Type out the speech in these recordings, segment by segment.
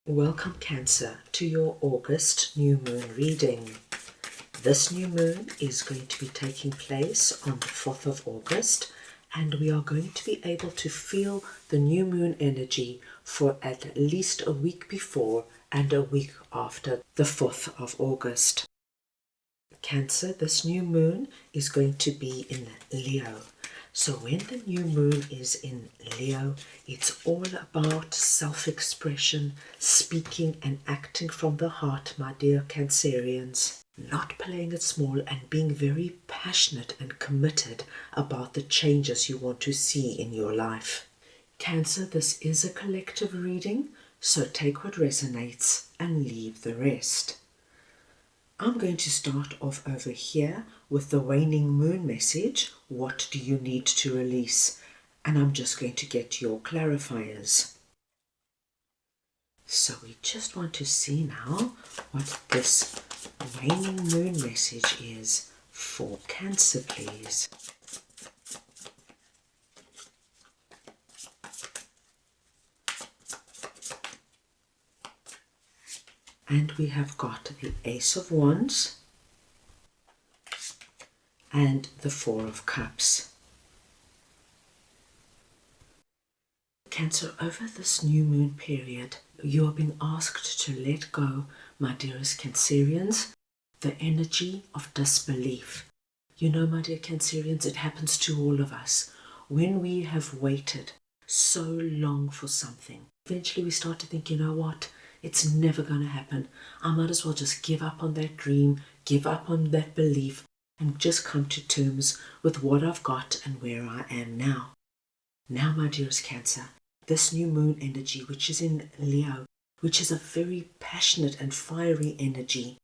Welcome Cancer to your August new moon reading. This new moon is going to be taking place on the 4th of August, and we are going to be able to feel the new moon energy for at least a week before and a week after the 4th of August. Cancer, this new moon is going to be in Leo. So when the new moon is in Leo, it's all about self-expression, speaking and acting from the heart, my dear Cancerians. Not playing it small and being very passionate and committed about the changes you want to see in your life. Cancer, this is a collective reading, so take what resonates and leave the rest. I'm going to start off over here with the waning moon message. What do you need to release? And I'm just going to get your clarifiers. So we just want to see now what this waning moon message is for Cancer, please. And we have got the Ace of Wands and the Four of Cups. Cancer, over this new moon period, you are being asked to let go, my dearest Cancerians, the energy of disbelief. You know, my dear Cancerians, it happens to all of us. When we have waited so long for something, eventually we start to think, you know what? It's never going to happen. I might as well just give up on that dream, give up on that belief, and just come to terms with what I've got and where I am now. Now, my dearest Cancer, this new moon energy, which is in Leo, which is a very passionate and fiery energy,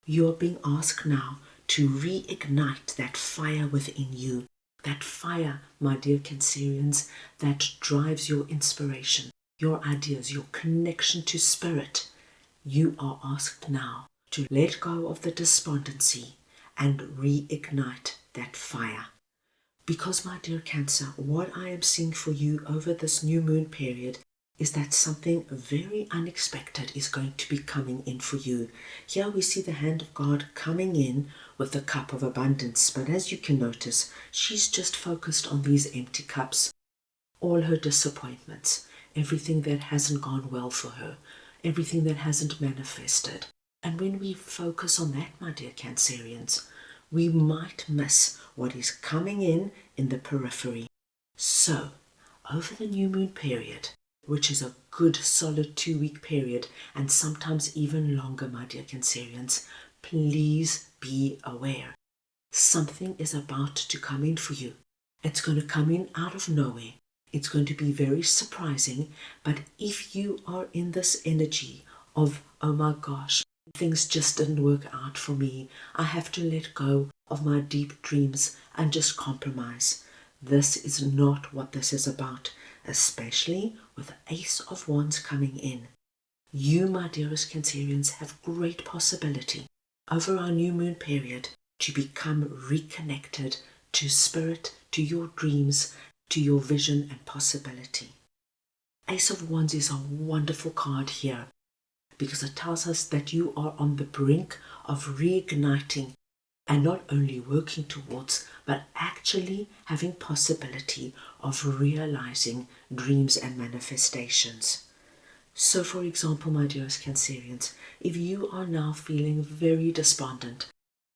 you are being asked now to reignite that fire within you. That fire, my dear Cancerians, that drives your inspiration, your ideas, your connection to spirit. You are asked now to let go of the despondency and reignite that fire. Because, my dear Cancer, what I am seeing for you over this new moon period is that something very unexpected is going to be coming in for you. Here we see the hand of God coming in with the cup of abundance, but as you can notice, she's just focused on these empty cups, all her disappointments, everything that hasn't gone well for her, everything that hasn't manifested. And when we focus on that, my dear Cancerians, we might miss what is coming in the periphery. So, over the new moon period, which is a good solid 2-week period, and sometimes even longer, my dear Cancerians, please be aware. Something is about to come in for you. It's going to come in out of nowhere. It's going to be very surprising, but if you are in this energy of, oh my gosh, things just didn't work out for me, I have to let go of my deep dreams and just compromise. This is not what this is about, especially with the Ace of Wands coming in. You, my dearest Cancerians, have great possibility over our new moon period to become reconnected to spirit, to your dreams, to your vision and possibility. Ace of Wands is a wonderful card here because it tells us that you are on the brink of reigniting and not only working towards, but actually having possibility of realizing dreams and manifestations. So, for example, my dearest Cancerians, if you are now feeling very despondent,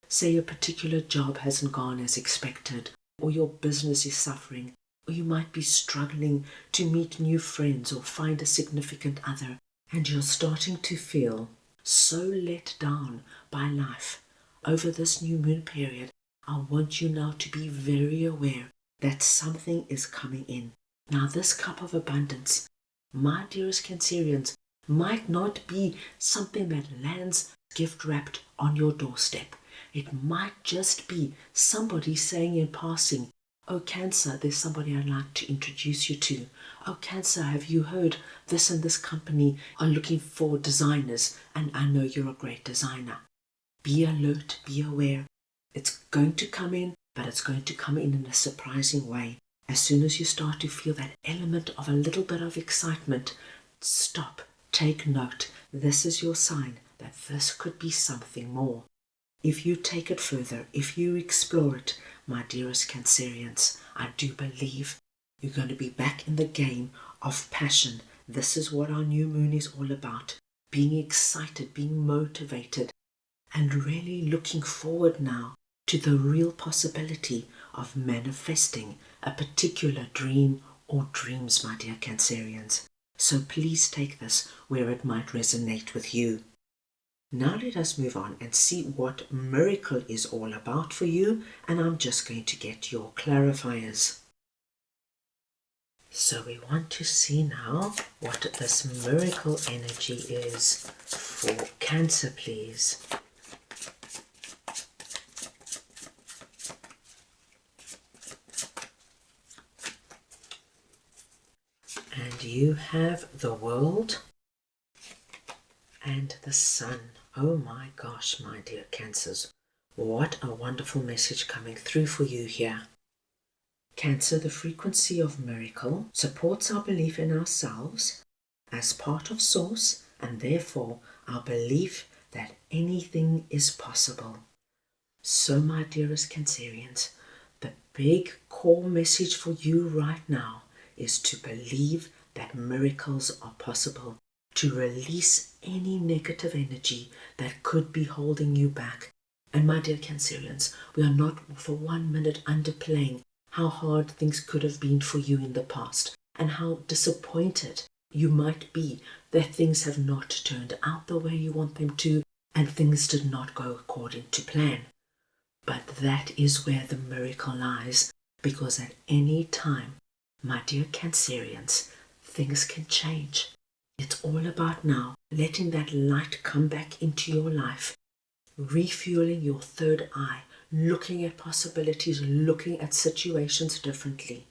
say a particular job hasn't gone as expected, or your business is suffering, or you might be struggling to meet new friends or find a significant other, and you're starting to feel so let down by life over this new moon period, I want you now to be very aware that something is coming in. Now, this cup of abundance, my dearest Cancerians, might not be something that lands gift wrapped on your doorstep. It might just be somebody saying in passing, oh Cancer, there's somebody I'd like to introduce you to. Oh Cancer, have you heard this and this company are looking for designers and I know you're a great designer. Be alert, be aware. It's going to come in, but it's going to come in a surprising way. As soon as you start to feel that element of a little bit of excitement, stop, take note. this is your sign that this could be something more. If you take it further, if you explore it, my dearest Cancerians, I do believe you're going to be back in the game of passion. This is what our new moon is all about. Being excited, being motivated, and really looking forward now to the real possibility of manifesting a particular dream or dreams, my dear Cancerians. So please take this where it might resonate with you. Now let us move on and see what miracle is all about for you, and I'm just going to get your clarifiers. So we want to see now what this miracle energy is for Cancer, please. And you have the World and the Sun. Oh my gosh, my dear Cancers. What a wonderful message coming through for you here. Cancer, the frequency of miracle supports our belief in ourselves as part of Source, and therefore our belief that anything is possible. So my dearest Cancerians, the big core message for you right now is to believe that miracles are possible, to release any negative energy that could be holding you back. And my dear Cancerians, we are not for 1 minute underplaying how hard things could have been for you in the past and how disappointed you might be that things have not turned out the way you want them to and things did not go according to plan. But that is where the miracle lies, because at any time, my dear Cancerians, things can change. It's all about now letting that light come back into your life, refueling your third eye, looking at possibilities, looking at situations differently.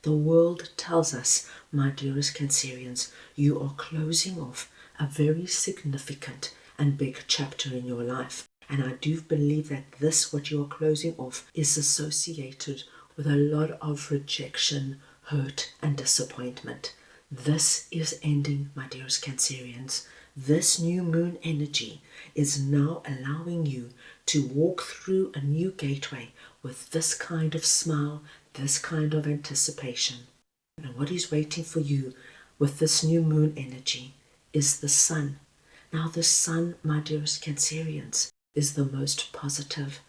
The world tells us, my dearest Cancerians, you are closing off a very significant and big chapter in your life. And I do believe that this, what you are closing off, is associated with a lot of rejection, hurt, and disappointment. This is ending, my dearest Cancerians. This new moon energy is now allowing you to walk through a new gateway with this kind of smile, this kind of anticipation. And what is waiting for you with this new moon energy is the Sun. Now the Sun, my dearest Cancerians, is the most positive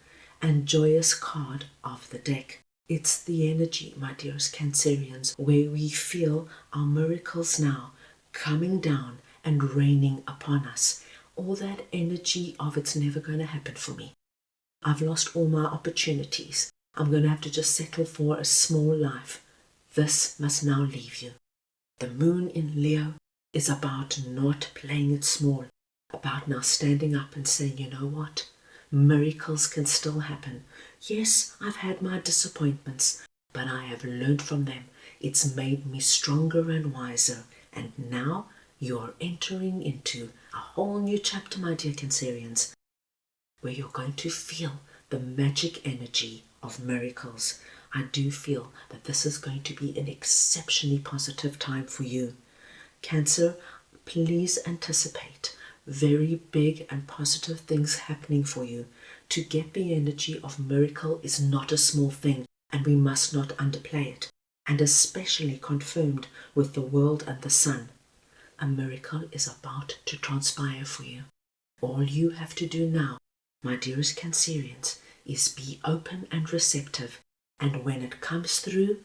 and joyous card of the deck. It's the energy, my dearest Cancerians, where we feel our miracles now coming down and raining upon us. All that energy of it's never going to happen for me. I've lost all my opportunities. I'm going to have to just settle for a small life. This must now leave you. The moon in Leo is about not playing it small, about now standing up and saying, you know what? Miracles can still happen. Yes, I've had my disappointments, but I have learned from them. It's made me stronger and wiser. And now you are entering into a whole new chapter, my dear Cancerians, where you're going to feel the magic energy of miracles. I do feel that this is going to be an exceptionally positive time for you. Cancer, please anticipate very big and positive things happening for you. To get the energy of miracle is not a small thing, and we must not underplay it, and especially confirmed with the World and the Sun. A miracle is about to transpire for you. All you have to do now, my dearest Cancerians, is be open and receptive, and when it comes through,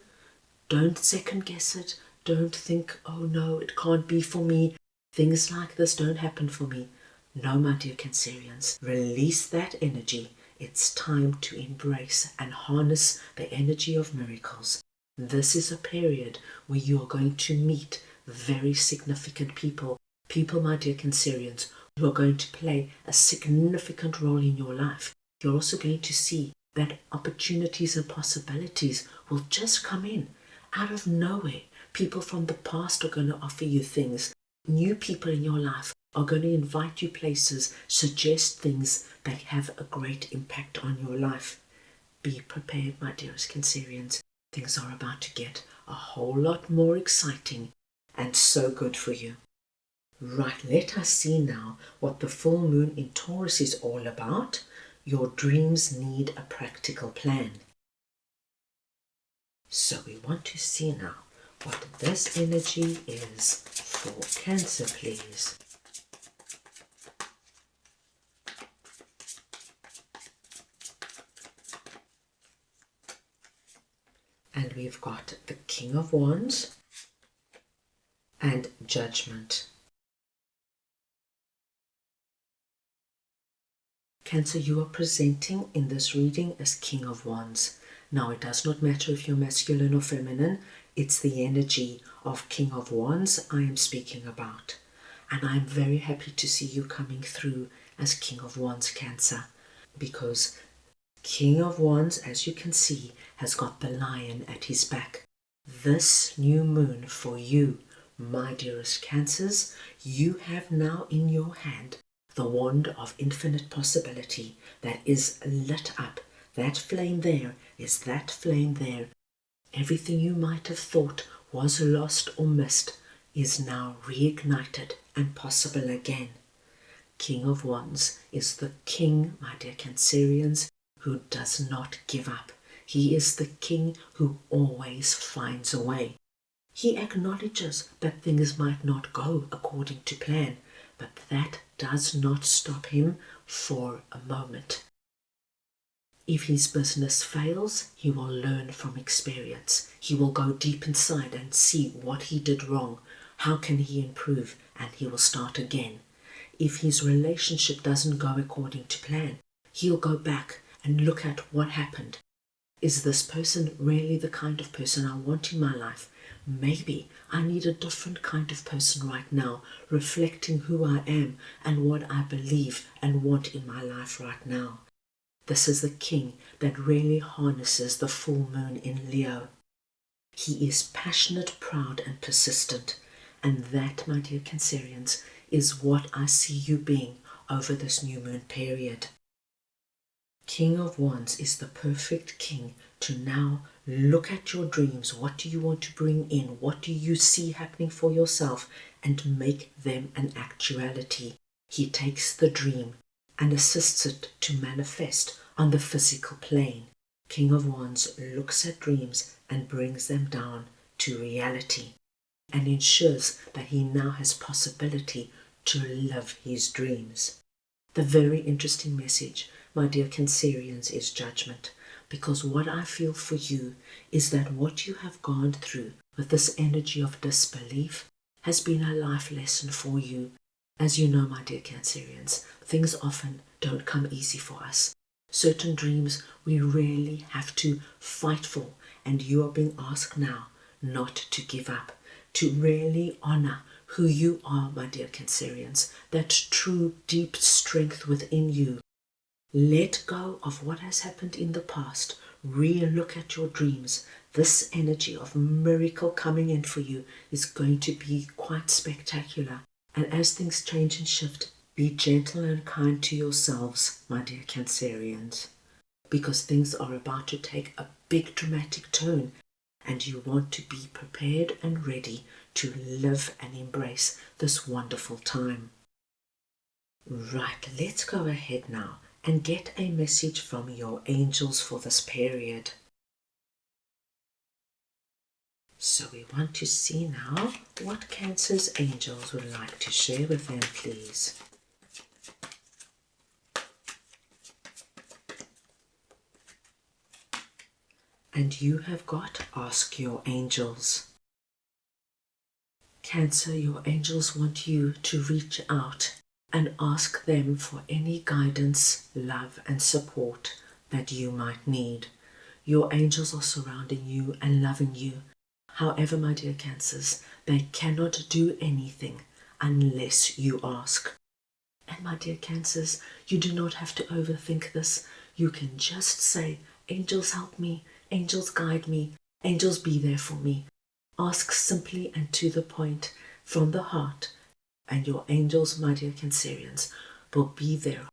don't second guess it. Don't think, oh no, it can't be for me. Things like this don't happen for me. No, my dear Cancerians, release that energy. It's time to embrace and harness the energy of miracles. This is a period where you are going to meet very significant people. People, my dear Cancerians, who are going to play a significant role in your life. You're also going to see that opportunities and possibilities will just come in out of nowhere. People from the past are going to offer you things. New people in your life are going to invite you places, suggest things that have a great impact on your life. Be prepared, my dearest Cancerians. Things are about to get a whole lot more exciting and so good for you. Right, let us see now what the full moon in Taurus is all about. Your dreams need a practical plan. So we want to see now what this energy is for Cancer, please. And we've got the King of Wands and Judgment. Cancer, you are presenting in this reading as King of Wands. Now, it does not matter if you're masculine or feminine. It's the energy of King of Wands I am speaking about. And I'm very happy to see you coming through as King of Wands, Cancer, because King of Wands, as you can see, has got the lion at his back. This new moon for you, my dearest Cancers, you have now in your hand the wand of infinite possibility that is lit up. That flame there is that flame there. Everything you might have thought was lost or missed is now reignited and possible again. King of Wands is the king, my dear Cancerians, who does not give up. He is the king who always finds a way. He acknowledges that things might not go according to plan, but that does not stop him for a moment. If his business fails, he will learn from experience. He will go deep inside and see what he did wrong. How can he improve? And he will start again. If his relationship doesn't go according to plan, he'll go back and look at what happened. Is this person really the kind of person I want in my life? Maybe I need a different kind of person right now, reflecting who I am and what I believe and want in my life right now. This is the king that really harnesses the full moon in Leo. He is passionate, proud and persistent. And that, my dear Cancerians, is what I see you being over this new moon period. King of Wands is the perfect king to now look at your dreams. What do you want to bring in? What do you see happening for yourself? And make them an actuality. He takes the dream and assists it to manifest on the physical plane. King of Wands looks at dreams and brings them down to reality and ensures that he now has possibility to live his dreams. The very interesting message, my dear Cancerians, is Judgment, because what I feel for you is that what you have gone through with this energy of disbelief has been a life lesson for you. As you know, my dear Cancerians, things often don't come easy for us. Certain dreams we really have to fight for, and you are being asked now not to give up, to really honor who you are, my dear Cancerians, that true deep strength within you. Let go of what has happened in the past. Re-look at your dreams. This energy of miracle coming in for you is going to be quite spectacular. And as things change and shift, be gentle and kind to yourselves, my dear Cancerians, because things are about to take a big dramatic turn, and you want to be prepared and ready to live and embrace this wonderful time. Right, let's go ahead now and get a message from your angels for this period. So we want to see now what Cancer's angels would like to share with them, please. And you have got Ask Your Angels. Cancer, your angels want you to reach out and ask them for any guidance, love and support that you might need. Your angels are surrounding you and loving you. However, my dear Cancers, they cannot do anything unless you ask. And my dear Cancers, you do not have to overthink this. You can just say, angels help me, angels guide me, angels be there for me. Ask simply and to the point from the heart, and your angels, my dear Cancerians, will be there,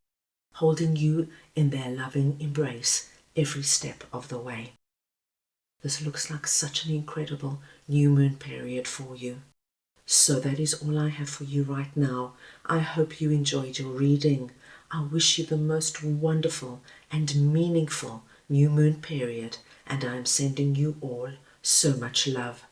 holding you in their loving embrace every step of the way. This looks like such an incredible new moon period for you. So that is all I have for you right now. I hope you enjoyed your reading. I wish you the most wonderful and meaningful new moon period, and I am sending you all so much love.